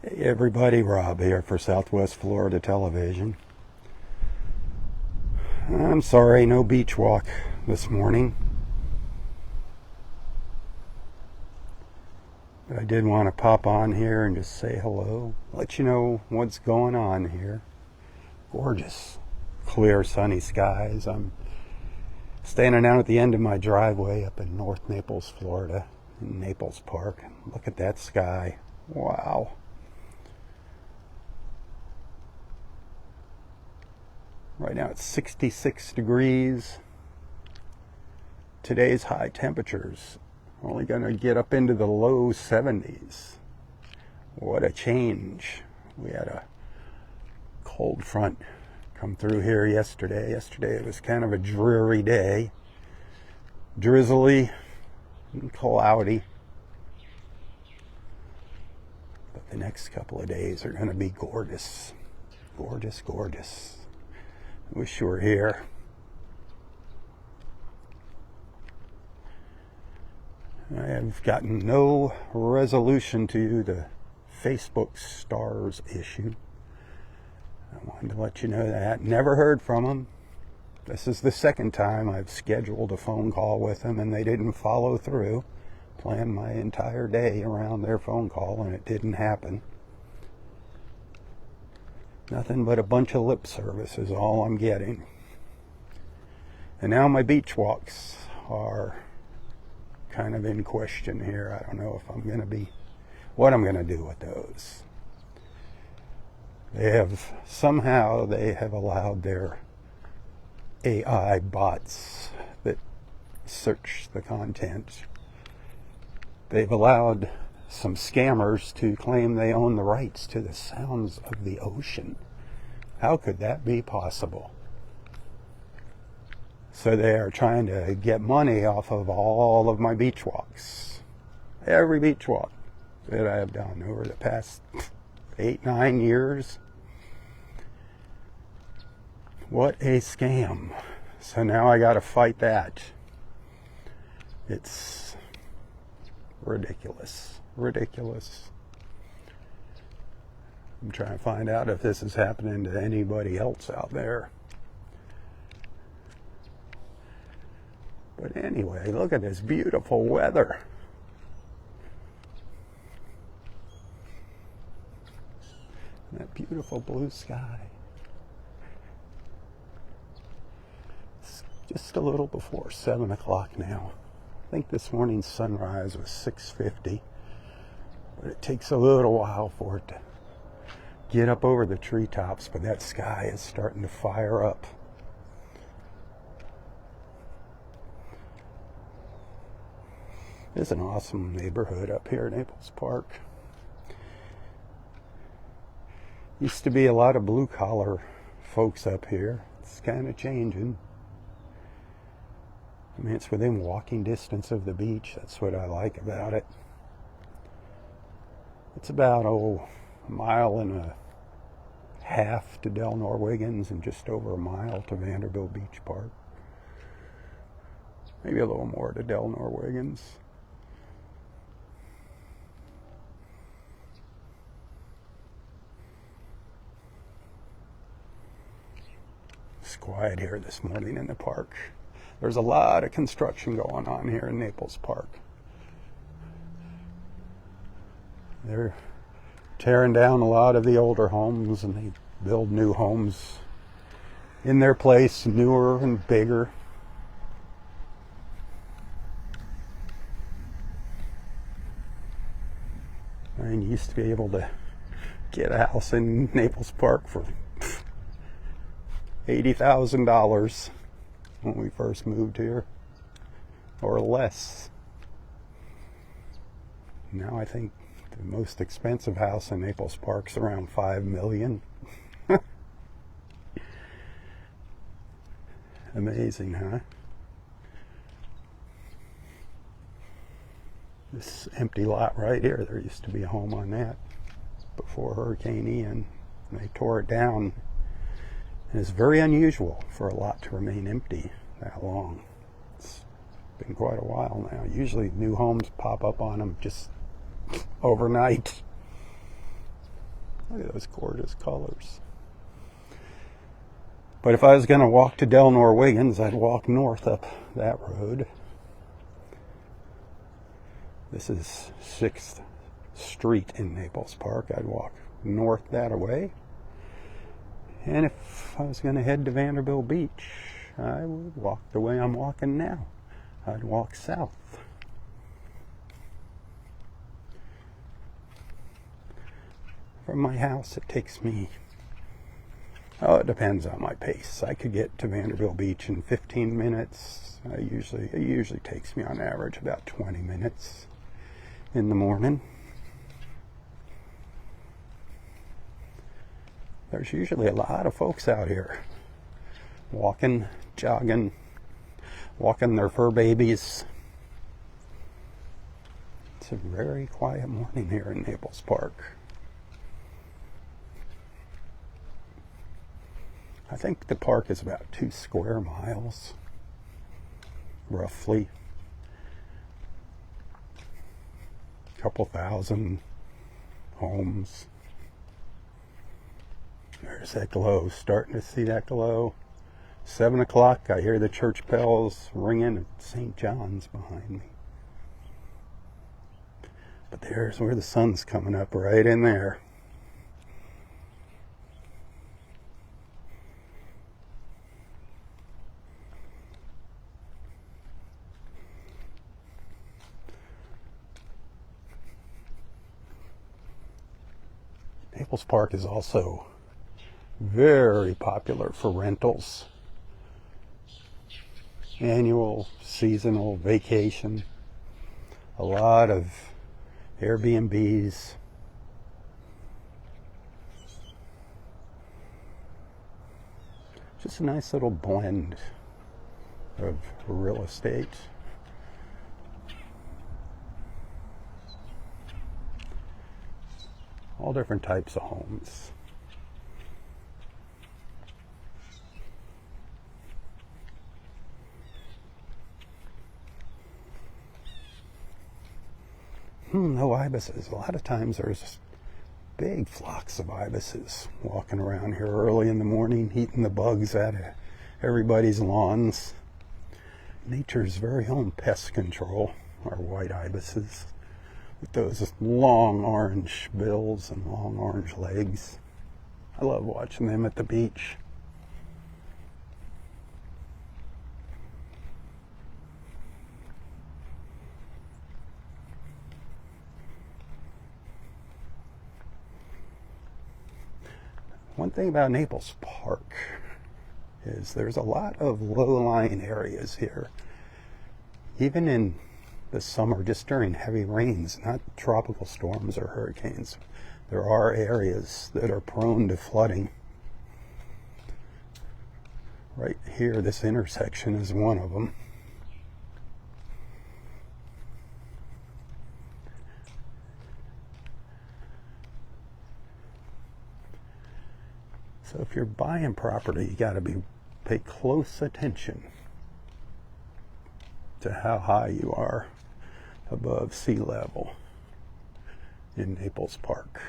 Hey everybody, Robb here for Southwest Florida Television. I'm sorry, no beach walk this morning. But I did want to pop on here and just say hello, let you know what's going on here. Gorgeous, clear, sunny skies. I'm standing out at the end of my driveway up in North Naples, Florida, in Naples Park. Look at that sky. Wow. Right now it's 66 degrees. Today's high temperatures only going to get up into the low 70s. What a change. We had a cold front come through here yesterday. Yesterday it was kind of a dreary day. Drizzly and cloudy. But the next couple of days are going to be gorgeous. Gorgeous, gorgeous. Wish you were here. I have gotten no resolution to the Facebook stars issue. I wanted to let you know that. Never heard from them. This is the second time I've scheduled a phone call with them and they didn't follow through. Planned my entire day around their phone call and it didn't happen. Nothing but a bunch of lip service is all I'm getting. And now my beach walks are kind of in question here. I don't know if I'm going to be, what I'm going to do with those. They have allowed their AI bots that search the content. They've allowed some scammers to claim they own the rights to the sounds of the ocean. How could that be possible? So they are trying to get money off of all of my beach walks. Every beach walk that I have done over the past 8-9 years. What a scam. So now I got to fight that. It's ridiculous. Ridiculous. I'm trying to find out if this is happening to anybody else out there. But anyway, look at this beautiful weather. That beautiful blue sky. It's just a little before 7 o'clock now. I think this morning's sunrise was 6:50. But it takes a little while for it to get up over the treetops, but that sky is starting to fire up. It's an awesome neighborhood up here in Naples Park. Used to be a lot of blue-collar folks up here. It's kind of changing. I mean, it's within walking distance of the beach. That's what I like about it. It's about, a mile and a half to Del Norwiggins and just over a mile to Vanderbilt Beach Park. Maybe a little more to Del Norwiggins. It's quiet here this morning in the park. There's a lot of construction going on here in Naples Park. They're tearing down a lot of the older homes and they build new homes in their place, newer and bigger. I mean, you used to be able to get a house in Naples Park for $80,000 when we first moved here, or less. Now I think the most expensive house in Naples Park's around $5 million. Amazing, huh? This empty lot right here, there used to be a home on that before Hurricane Ian. They tore it down. And it's very unusual for a lot to remain empty that long. It's been quite a while now. Usually new homes pop up on them just overnight. Look at those gorgeous colors. But if I was going to walk to Delnor Wiggins, I'd walk north up that road. This is 6th Street in Naples Park. I'd walk north that way. And if I was going to head to Vanderbilt Beach, I would walk the way I'm walking now. I'd walk south. From my house, it takes me, it depends on my pace. I could get to Vanderbilt Beach in 15 minutes. It usually takes me on average about 20 minutes in the morning. There's usually a lot of folks out here walking, jogging, walking their fur babies. It's a very quiet morning here in Naples Park. I think the park is about 2 square miles, roughly. A couple thousand homes. There's that glow. Starting to see that glow. 7 o'clock, I hear the church bells ringing at St. John's behind me. But there's where the sun's coming up, right in there. Naples Park is also very popular for rentals. Annual, seasonal, vacation. A lot of Airbnbs. Just a nice little blend of real estate. All different types of homes. No ibises. A lot of times there's big flocks of ibises walking around here early in the morning, eating the bugs out of everybody's lawns. Nature's very own pest control are white ibises with those long orange bills and long orange legs. I love watching them at the beach. One thing about Naples Park is there's a lot of low-lying areas here. Even in the summer, just during heavy rains, not tropical storms or hurricanes, there are areas that are prone to flooding. Right here, this intersection is one of them. So if you're buying property, you got to pay close attention to how high you are above sea level in Naples Park.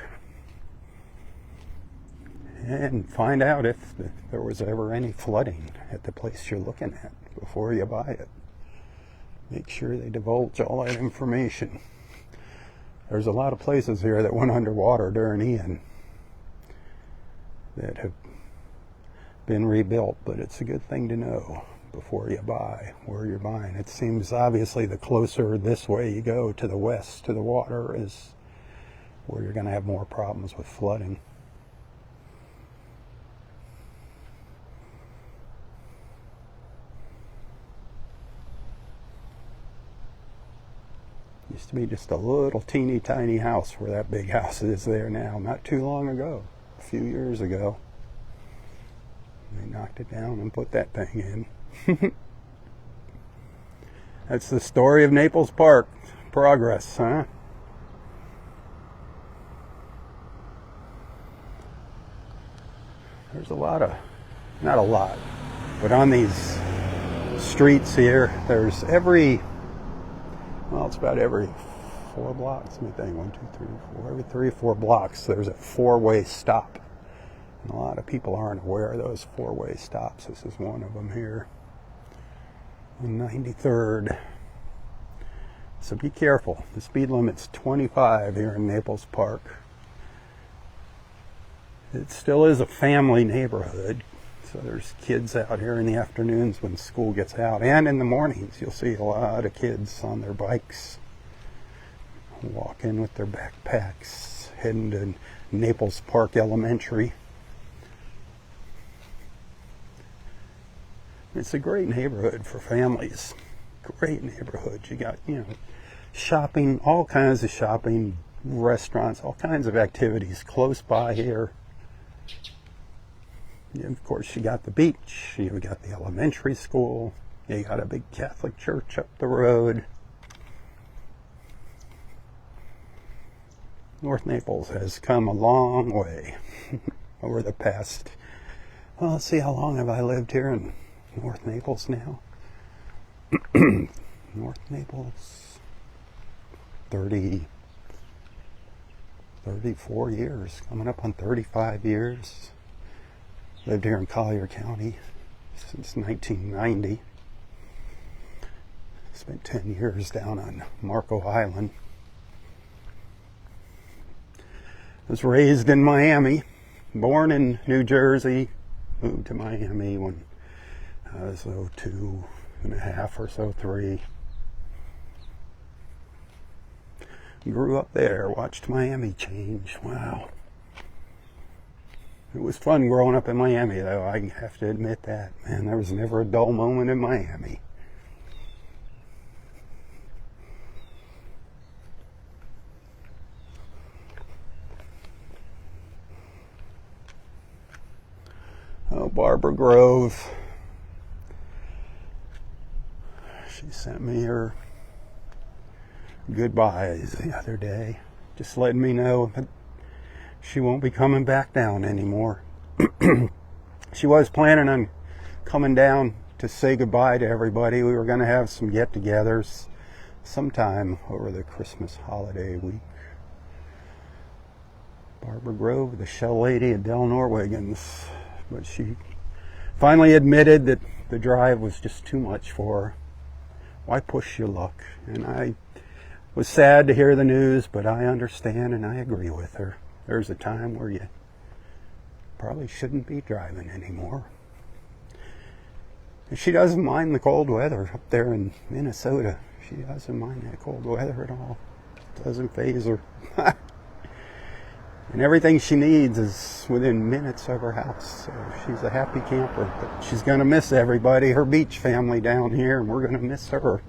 And find out if there was ever any flooding at the place you're looking at before you buy it. Make sure they divulge all that information. There's a lot of places here that went underwater during Ian that have been rebuilt, but it's a good thing to know before you buy where you're buying. It seems obviously the closer this way you go to the west to the water is where you're going to have more problems with flooding. Used to be just a little teeny tiny house where that big house is there now, not too long ago. A few years ago, they knocked it down and put that thing in. That's the story of Naples Park. Progress, huh? There's a lot of, not a lot, but on these streets here, there's it's about every 4 blocks. Let me think. 1, 2, 3, 4. Every 3 or 4 blocks, there's a 4-way stop. And a lot of people aren't aware of those 4-way stops. This is one of them here on 93rd. So be careful. The speed limit's 25 here in Naples Park. It still is a family neighborhood. So there's kids out here in the afternoons when school gets out. And in the mornings, you'll see a lot of kids on their bikes, walking with their backpacks, heading to Naples Park Elementary. It's a great neighborhood for families. Great neighborhood. You got, shopping, all kinds of shopping, restaurants, all kinds of activities close by here. Of course, you got the beach, you got the elementary school, you got a big Catholic church up the road. North Naples has come a long way over the past, well, let's see, how long have I lived here in North Naples now? North Naples, 34 years, coming up on 35 years. Lived here in Collier County since 1990. Spent 10 years down on Marco Island. Was raised in Miami, born in New Jersey, moved to Miami when I was 2 and a half or so, 3. Grew up there, watched Miami change. Wow. It was fun growing up in Miami, though. I have to admit that. Man, there was never a dull moment in Miami. Oh, Barbara Grove. She sent me her goodbyes the other day. Just letting me know that she won't be coming back down anymore. She was planning on coming down to say goodbye to everybody. We were going to have some get-togethers sometime over the Christmas holiday week. Barbara Grove, the shell lady at Del Norwegians. But she finally admitted that the drive was just too much for her. Why push your luck? And I was sad to hear the news, but I understand and I agree with her. There's a time where you probably shouldn't be driving anymore. And she doesn't mind the cold weather up there in Minnesota. She doesn't mind that cold weather at all. It doesn't faze her. And everything she needs is within minutes of her house. So she's a happy camper. But she's going to miss everybody, her beach family down here, and we're going to miss her.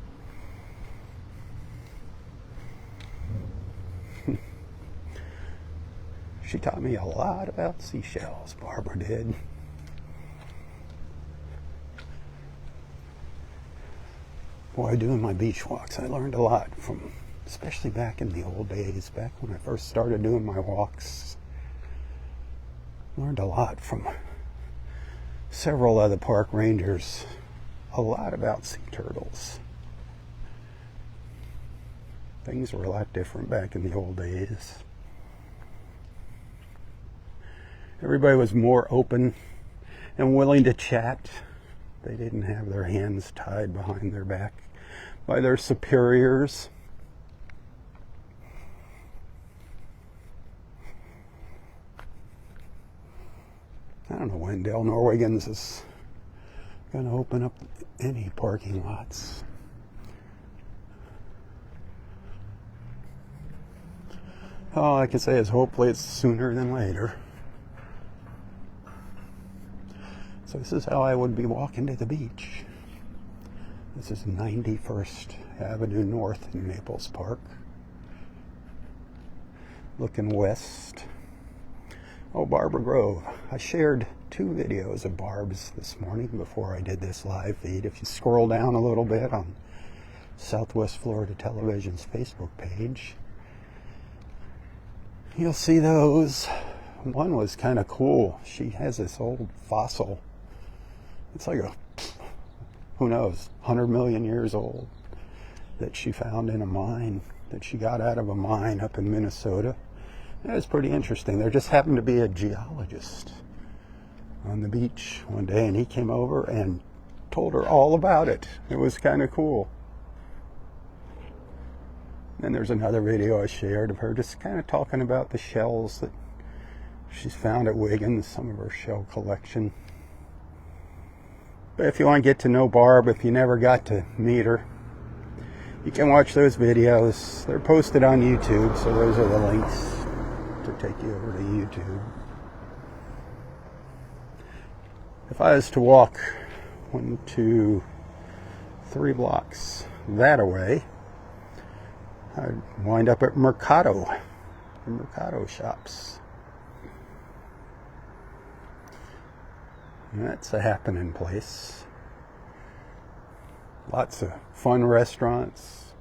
She taught me a lot about seashells, Barbara did. Boy, doing my beach walks, I learned a lot from, especially back in the old days, back when I first started doing my walks. Learned a lot from several other park rangers, a lot about sea turtles. Things were a lot different back in the old days. Everybody was more open and willing to chat. They didn't have their hands tied behind their back by their superiors. I don't know when Del Norwegians is going to open up any parking lots. All I can say is hopefully it's sooner than later. So this is how I would be walking to the beach. This is 91st Avenue North in Naples Park. Looking west. Oh, Barbara Grove. I shared 2 videos of Barb's this morning before I did this live feed. If you scroll down a little bit on Southwest Florida Television's Facebook page, you'll see those. One was kind of cool. She has this old fossil. It's like who knows, 100 million years old, that she found in a mine that she got out of a mine up in Minnesota. It was pretty interesting. There just happened to be a geologist on the beach one day, and he came over and told her all about it. It was kind of cool. And there's another video I shared of her just kind of talking about the shells that she's found at Wiggins, some of her shell collection. But if you want to get to know Barb, if you never got to meet her, you can watch those videos. They're posted on YouTube, so those are the links to take you over to YouTube. If I was to walk 1, 2, 3 blocks that away, I'd wind up at Mercado, the Mercado shops. And that's a happening place. Lots of fun restaurants,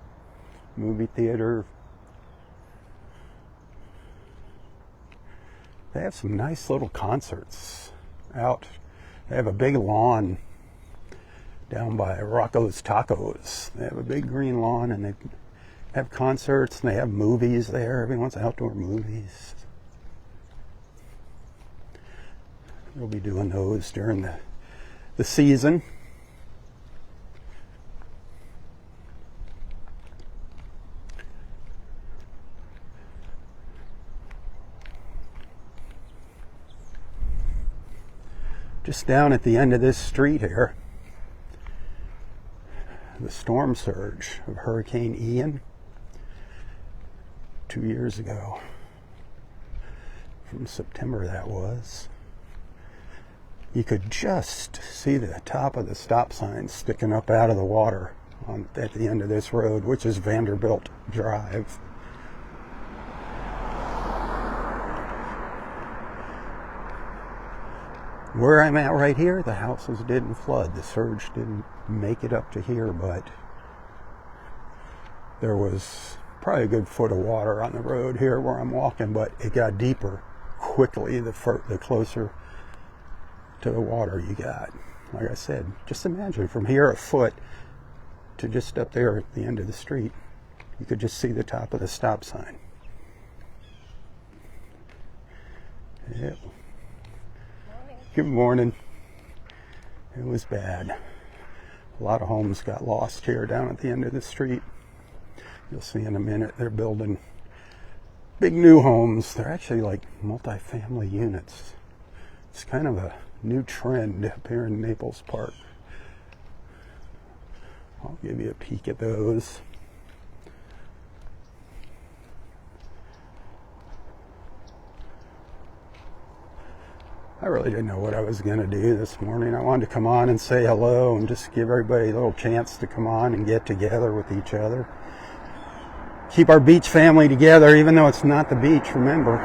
movie theater. They have some nice little concerts out. They have a big lawn down by Rocco's Tacos. They have a big green lawn, and they have concerts, and they have movies there. Everyone's outdoor movies. We'll be doing those during the season. Just down at the end of this street here, the storm surge of Hurricane Ian 2 years ago, from September that was. You could just see the top of the stop sign sticking up out of the water at the end of this road, which is Vanderbilt Drive. Where I'm at right here, the houses didn't flood. The surge didn't make it up to here, but there was probably a good foot of water on the road here where I'm walking, but it got deeper quickly the closer to the water you got. Like I said, just imagine from here a foot to just up there at the end of the street, you could just see the top of the stop sign. Yep. Good morning. It was bad. A lot of homes got lost here down at the end of the street. You'll see in a minute they're building big new homes. They're actually like multi-family units. It's kind of a new trend up here in Naples Park. I'll give you a peek at those. I really didn't know what I was going to do this morning. I wanted to come on and say hello and just give everybody a little chance to come on and get together with each other. Keep our beach family together, even though it's not the beach, remember.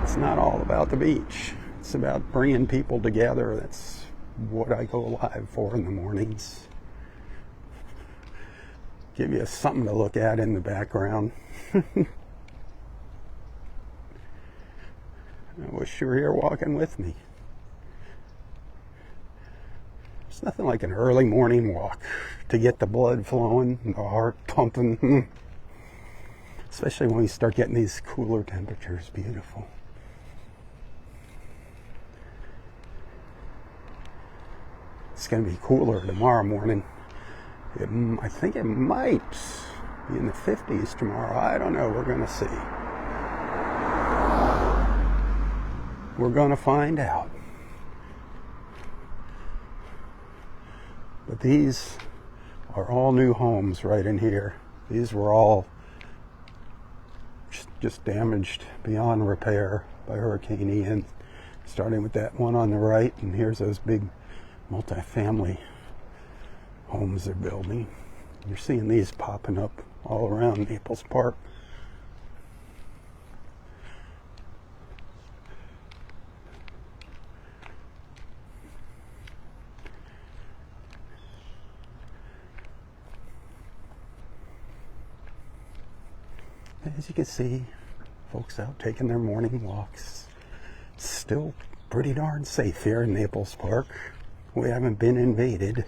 It's not all about the beach. It's about bringing people together. That's what I go live for in the mornings. Give you something to look at in the background. I wish you were here walking with me. There's nothing like an early morning walk to get the blood flowing and the heart pumping. Especially when we start getting these cooler temperatures. Beautiful. It's going to be cooler tomorrow morning. I think it might be in the 50s tomorrow. I don't know. We're going to see. We're going to find out. But these are all new homes right in here. These were all just damaged beyond repair by Hurricane Ian. Starting with that one on the right, and here's those big multi-family homes they're building. You're seeing these popping up all around Naples Park. As you can see, folks out taking their morning walks. It's still pretty darn safe here in Naples Park. We haven't been invaded.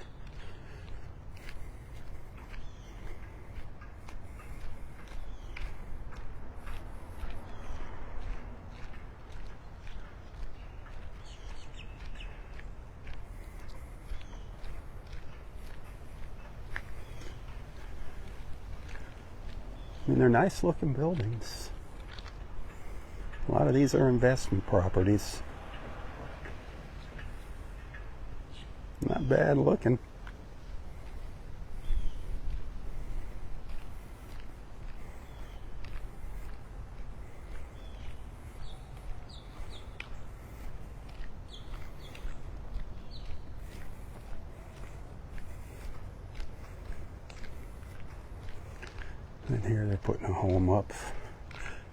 I mean, they're nice looking buildings. A lot of these are investment properties. Not bad looking. And here they're putting a home up.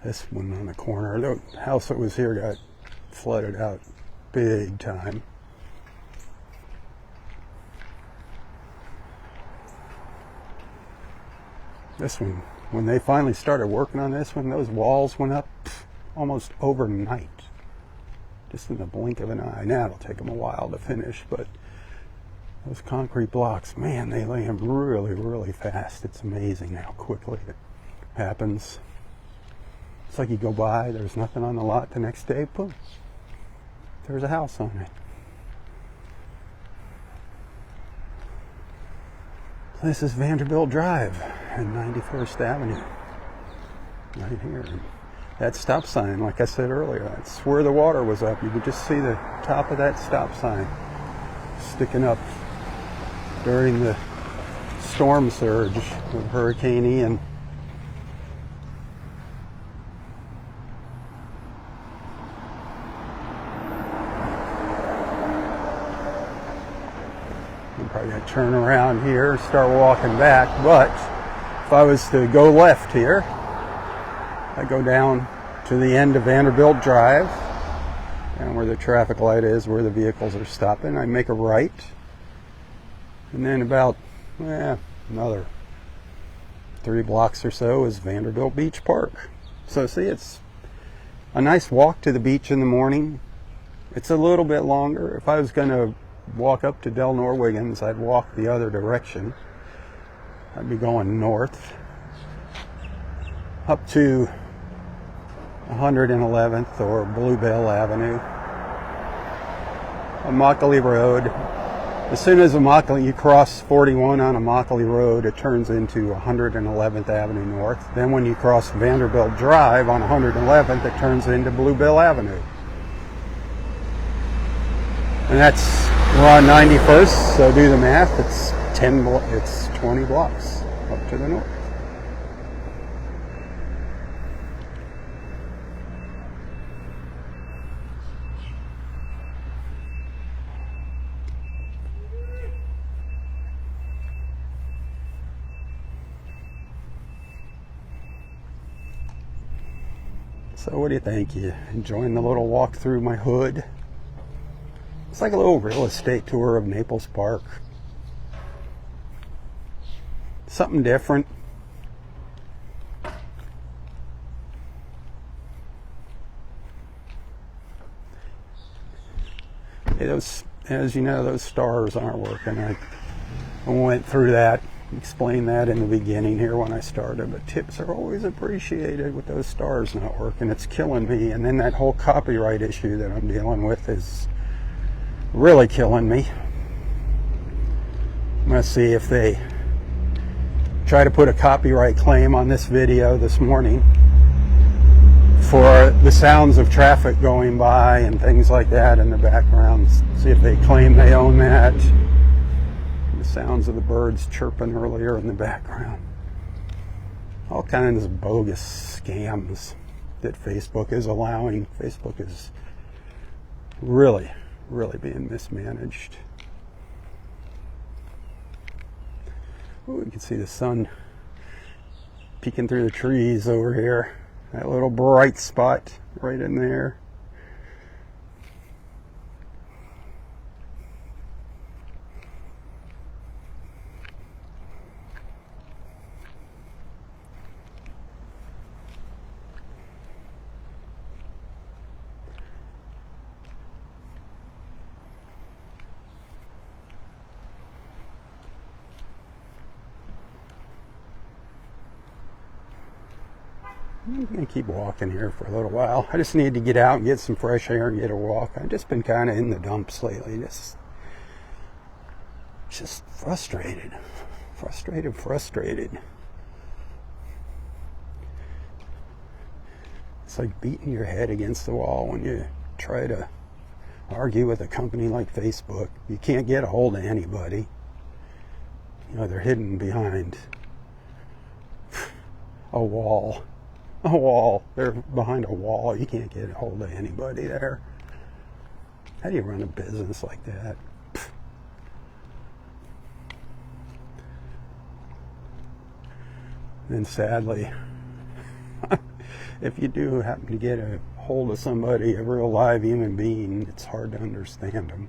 This one on the corner. The house that was here got flooded out big time. This one, when they finally started working on this one, those walls went up almost overnight. Just in the blink of an eye. Now it'll take them a while to finish, but those concrete blocks, man, they lay them really, really fast. It's amazing how quickly it happens. It's like you go by, there's nothing on the lot, the next day, boom, there's a house on it. This is Vanderbilt Drive and 91st Avenue, right here. That stop sign, like I said earlier, that's where the water was up. You could just see the top of that stop sign sticking up during the storm surge of Hurricane Ian. I'm probably going to turn around here, start walking back, but if I was to go left here, I go down to the end of Vanderbilt Drive, and where the traffic light is, where the vehicles are stopping, I make a right, and then about another 3 blocks or so is Vanderbilt Beach Park. So see, it's a nice walk to the beach in the morning. It's a little bit longer. If I was going to walk up to Del Norwiggins, I'd walk the other direction. I'd be going north up to 111th or Bluebell Avenue, Immokalee Road. As soon as you cross 41 on Immokalee Road, it turns into 111th Avenue North. Then when you cross Vanderbilt Drive on 111th, it turns into Bluebell Avenue. And we're on 91st, so do the math. It's 20 blocks up to the north. So what do you think? You enjoying the little walk through my hood? It's like a little real estate tour of Naples Park. Something different. Hey, as you know, those stars aren't working. I went through that, explained that in the beginning here when I started, but tips are always appreciated with those stars not working. It's killing me. And then that whole copyright issue that I'm dealing with is really killing me. I'm going to see if they try to put a copyright claim on this video this morning for the sounds of traffic going by and things like that in the background. See if they claim they own that. The sounds of the birds chirping earlier in the background. All kinds of bogus scams that Facebook is allowing. Facebook is really being mismanaged. Ooh, you can see the sun peeking through the trees over here. That little bright spot right in there. I'm going to keep walking here for a little while. I just need to get out and get some fresh air and get a walk. I've just been kind of in the dumps lately. Just frustrated. Frustrated. It's like beating your head against the wall when you try to argue with a company like Facebook. You can't get a hold of anybody. You know, they're hidden behind a wall. A wall. They're behind a wall. You can't get a hold of anybody there. How do you run a business like that? And sadly, if you do happen to get a hold of somebody, a real live human being, it's hard to understand them.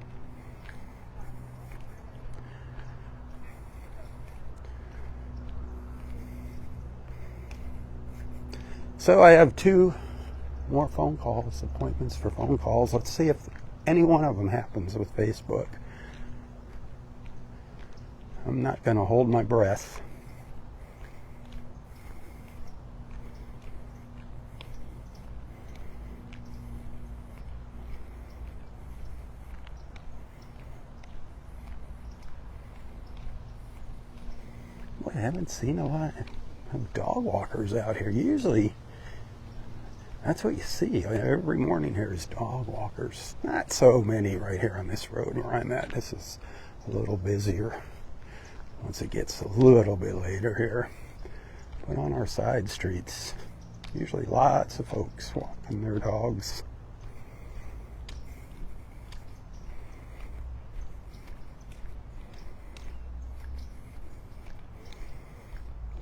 So I have 2 more phone calls, appointments for phone calls. Let's see if any one of them happens with Facebook. I'm not going to hold my breath. Boy, I haven't seen a lot of dog walkers out here. Usually, that's what you see. Every morning here is dog walkers. Not so many right here on this road where I'm at. This is a little busier once it gets a little bit later here. But on our side streets, usually lots of folks walking their dogs.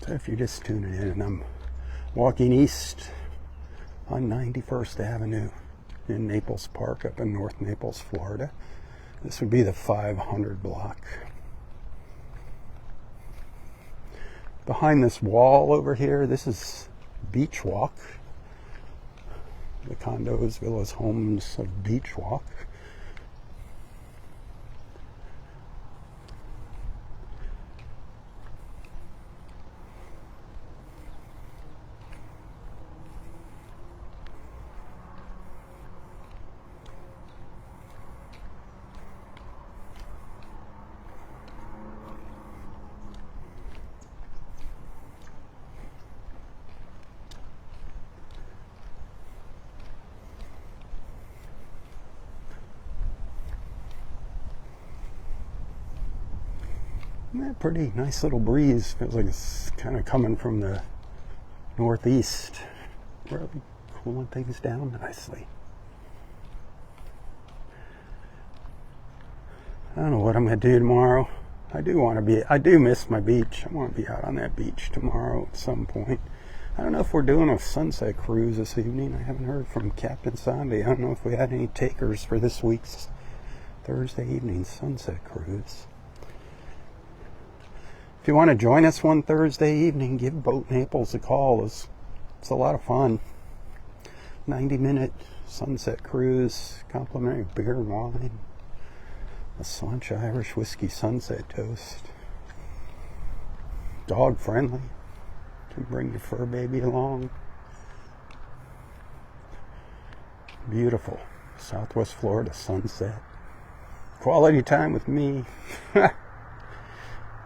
So if you're just tuning in, and I'm walking east on 91st Avenue in Naples Park up in North Naples, Florida. This would be the 500 block. Behind this wall over here, this is Beach Walk. The condos, villas, homes of Beach Walk. That pretty nice little breeze. Feels like it's kind of coming from the northeast. Really cooling things down nicely. I don't know what I'm going to do tomorrow. I do miss my beach. I want to be out on that beach tomorrow at some point. I don't know if we're doing a sunset cruise this evening. I haven't heard from Captain Sandy. I don't know if we had any takers for this week's Thursday evening sunset cruise. If you want to join us one Thursday evening, give Boat Naples a call. It's a lot of fun. 90-minute sunset cruise, complimentary beer and wine, a Slanch Irish whiskey sunset toast. Dog friendly. You can bring your fur baby along. Beautiful Southwest Florida sunset. Quality time with me.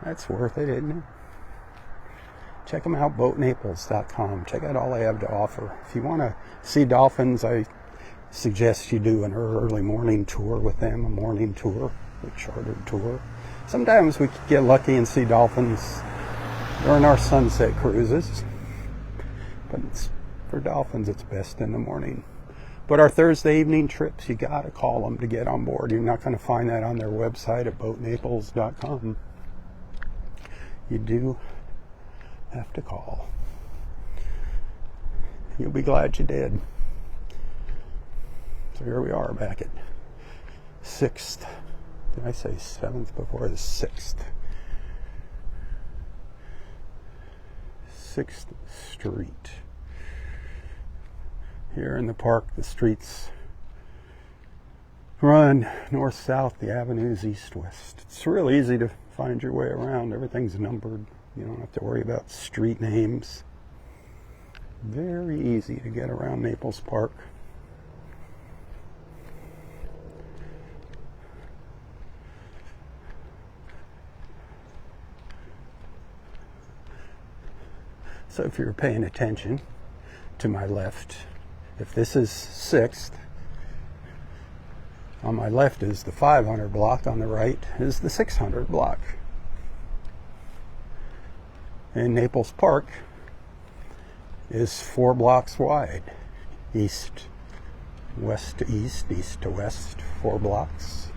That's worth it, isn't it? Check them out, boatnaples.com. Check out all I have to offer. If you want to see dolphins, I suggest you do an early morning tour with them, a morning tour, a chartered tour. Sometimes we could get lucky and see dolphins during our sunset cruises. But for dolphins, it's best in the morning. But our Thursday evening trips, you got to call them to get on board. You're not going to find that on their website at boatnaples.com. You do have to call. You'll be glad you did. So here we are back at 6th. Did I say 7th before? The 6th. 6th Street. Here in the park, the streets run north-south, the avenues east-west. It's real easy to find your way around. Everything's numbered. You don't have to worry about street names. Very easy to get around Naples Park. So if you're paying attention to my left, If this is 6th, on my left is the 500 block, on the right is the 600 block. And Naples Park is 4 blocks wide. East, west to east, east to west, 4 blocks.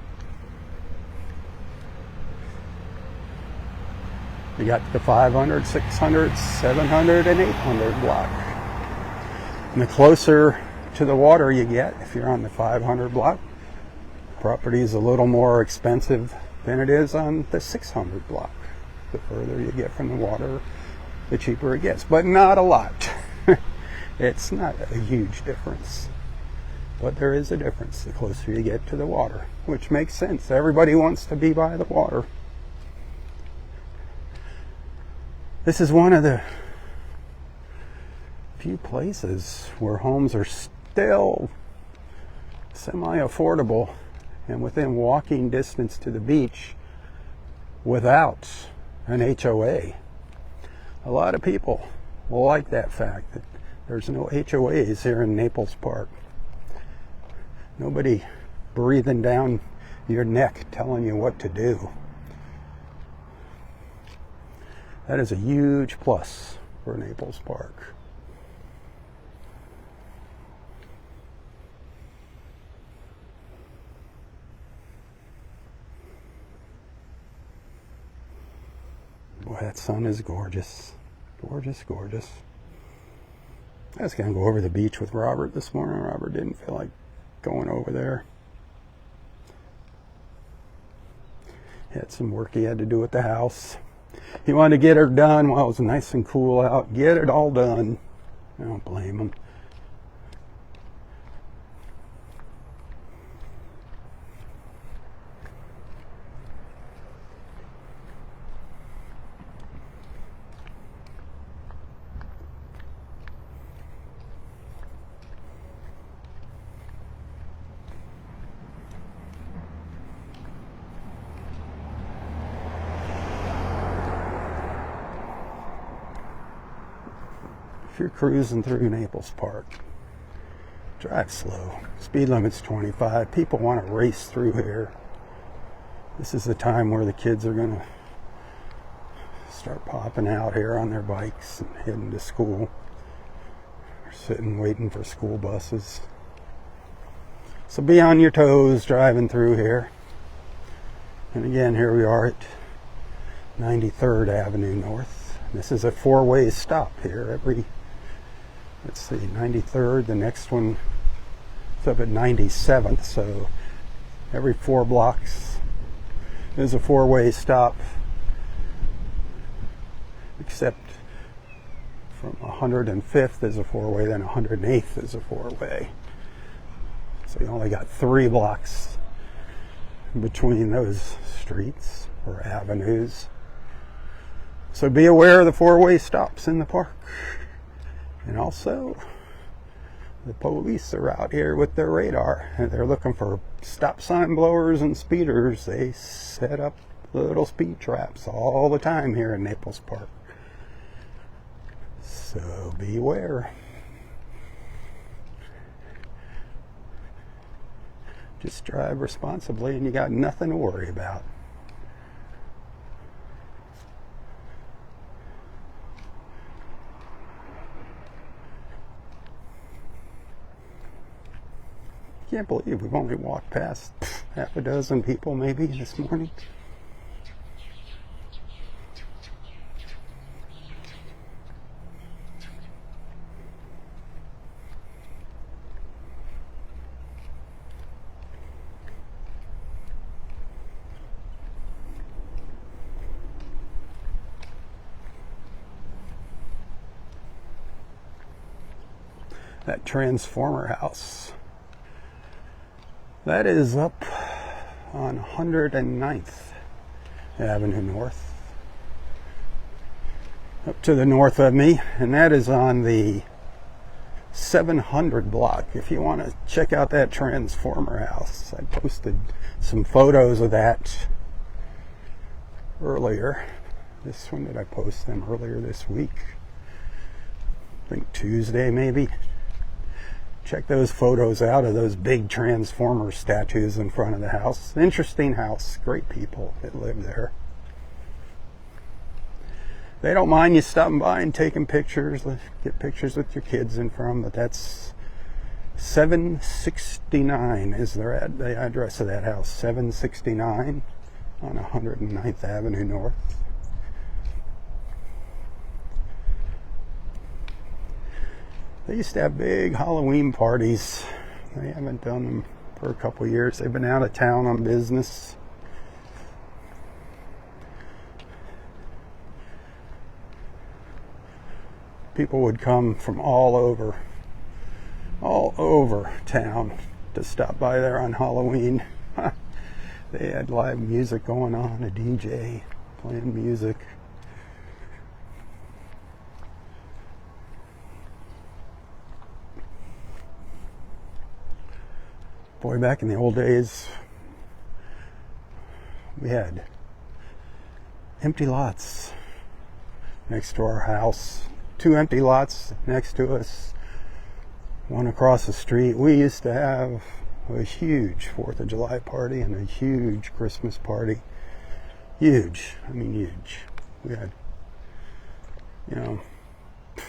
You got the 500, 600, 700, and 800 block. And the closer to the water you get, if you're on the 500 block, property is a little more expensive than it is on the 600 block. The further you get from the water, the cheaper it gets, but not a lot. It's not a huge difference, but there is a difference the closer you get to the water, which makes sense. Everybody wants to be by the water. This is one of the few places where homes are still semi-affordable and within walking distance to the beach without an HOA. A lot of people will like that fact that there's no HOAs here in Naples Park. Nobody breathing down your neck telling you what to do. That is a huge plus for Naples Park. Boy, that sun is gorgeous. Gorgeous, gorgeous. I was going to go over the beach with Robert this morning. Robert didn't feel like going over there. He had some work he had to do at the house. He wanted to get her done while it was nice and cool out. Get it all done. I don't blame him. If you're cruising through Naples Park, drive slow. Speed limit's 25. People want to race through here. This is the time where the kids are going to start popping out here on their bikes and heading to school. They're sitting waiting for school buses. So be on your toes driving through here. And again, here we are at 93rd Avenue North. This is a 4-way stop here every, let's see, 93rd, the next one is up at 97th, so every 4 blocks is a 4-way stop, except from 105th is a 4-way, then 108th is a 4-way. So you only got 3 blocks between those streets or avenues. So be aware of the 4-way stops in the park. And also, the police are out here with their radar, and they're looking for stop sign blowers and speeders. They set up little speed traps all the time here in Naples Park. So beware. Just drive responsibly and you got nothing to worry about. Can't believe we've only walked past half a dozen people maybe this morning. That transformer house, that is up on 109th Avenue North, up to the north of me, and that is on the 700 block. If you want to check out that transformer house, I posted some photos of that earlier. When did I post them? Earlier this week. I think Tuesday maybe. check those photos out of those big Transformer statues in front of the house. Interesting house, great people that live there. They don't mind you stopping by and taking pictures, get pictures with your kids in from, but that's 769 is the address of that house, 769 on 109th Avenue North. They used to have big Halloween parties. They haven't done them for a couple of years. They've been out of town on business. People would come from all over town to stop by there on Halloween. They had live music going on, a DJ playing music. Boy, back in the old days, we had empty lots next to our house. 2 empty lots next to us, one across the street. We used to have a huge 4th of July party and a huge Christmas party. Huge. I mean huge. We had,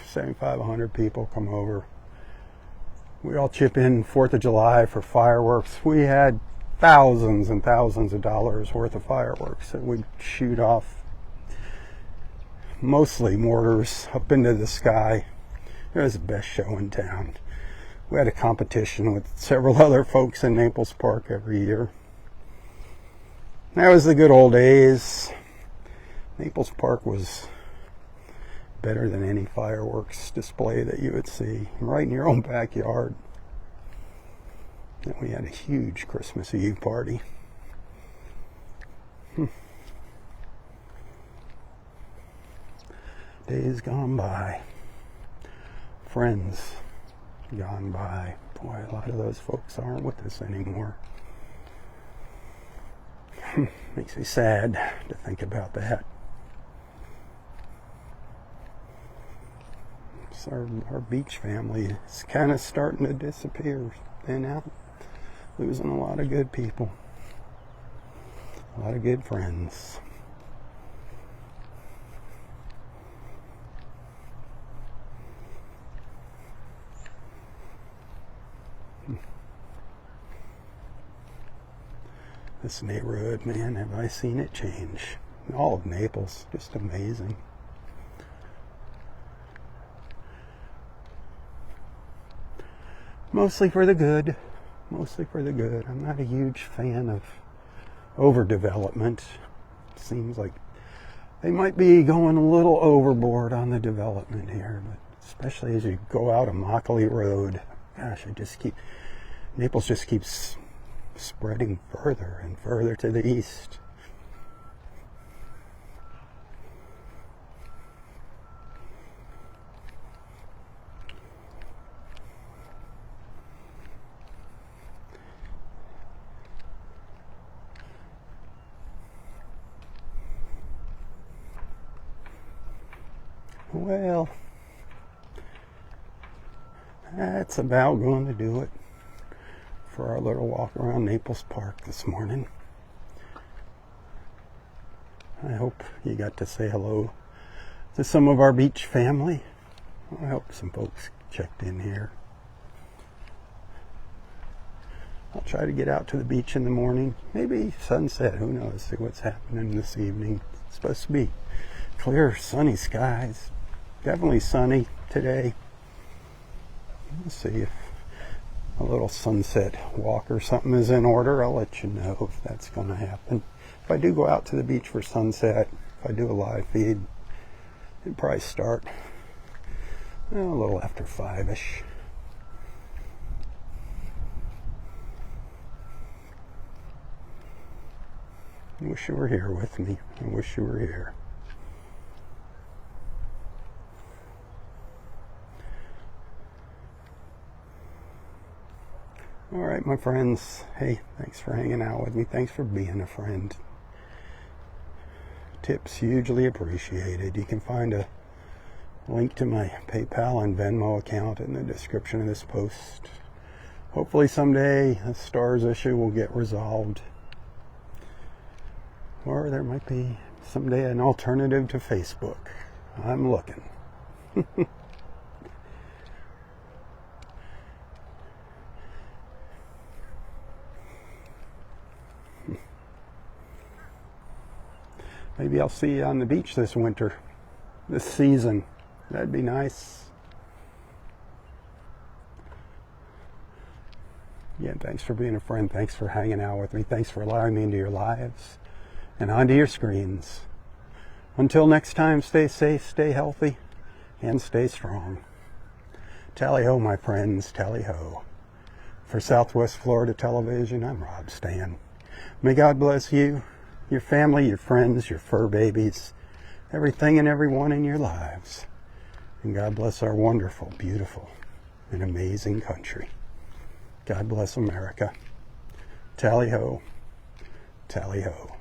75, 100 people come over. We all chip in 4th of July for fireworks. We had thousands and thousands of dollars worth of fireworks that we'd shoot off, mostly mortars, up into the sky. It was the best show in town. We had a competition with several other folks in Naples Park every year. That was the good old days. Naples Park was better than any fireworks display that you would see, right in your own backyard. And we had a huge Christmas Eve party. Days gone by. Friends gone by. Boy, a lot of those folks aren't with us anymore. Makes me sad to think about that. Our beach family is kind of starting to disappear. And out, losing a lot of good people, a lot of good friends. This neighborhood, man, have I seen it change. All of Naples, just amazing. Mostly for the good. Mostly for the good. I'm not a huge fan of overdevelopment. It seems like they might be going a little overboard on the development here, but especially as you go out Immokalee Road. Gosh, Naples just keeps spreading further and further to the east. Well, that's about going to do it for our little walk around Naples Park this morning. I hope you got to say hello to some of our beach family. I hope some folks checked in here. I'll try to get out to the beach in the morning. Maybe sunset, who knows, see what's happening this evening. It's supposed to be clear, sunny skies. Definitely sunny today. Let's see if a little sunset walk or something is in order. I'll let you know if that's going to happen. If I do go out to the beach for sunset, if I do a live feed, it'd probably start a little after 5-ish. I wish you were here with me. I wish you were here. All right, my friends. Hey, thanks for hanging out with me. Thanks for being a friend. Tips hugely appreciated. You can find a link to my PayPal and Venmo account in the description of this post. hopefully someday the stars issue will get resolved. Or there might be someday an alternative to Facebook. I'm looking. Maybe I'll see you on the beach this winter, this season. That'd be nice. Again, thanks for being a friend. Thanks for hanging out with me. Thanks for allowing me into your lives and onto your screens. Until next time, stay safe, stay healthy, and stay strong. Tally-ho, my friends, tally-ho. For Southwest Florida Television, I'm Rob Stan. May God bless you, your family, your friends, your fur babies, everything and everyone in your lives. And God bless our wonderful, beautiful, and amazing country. God bless America. Tally-ho, tally-ho.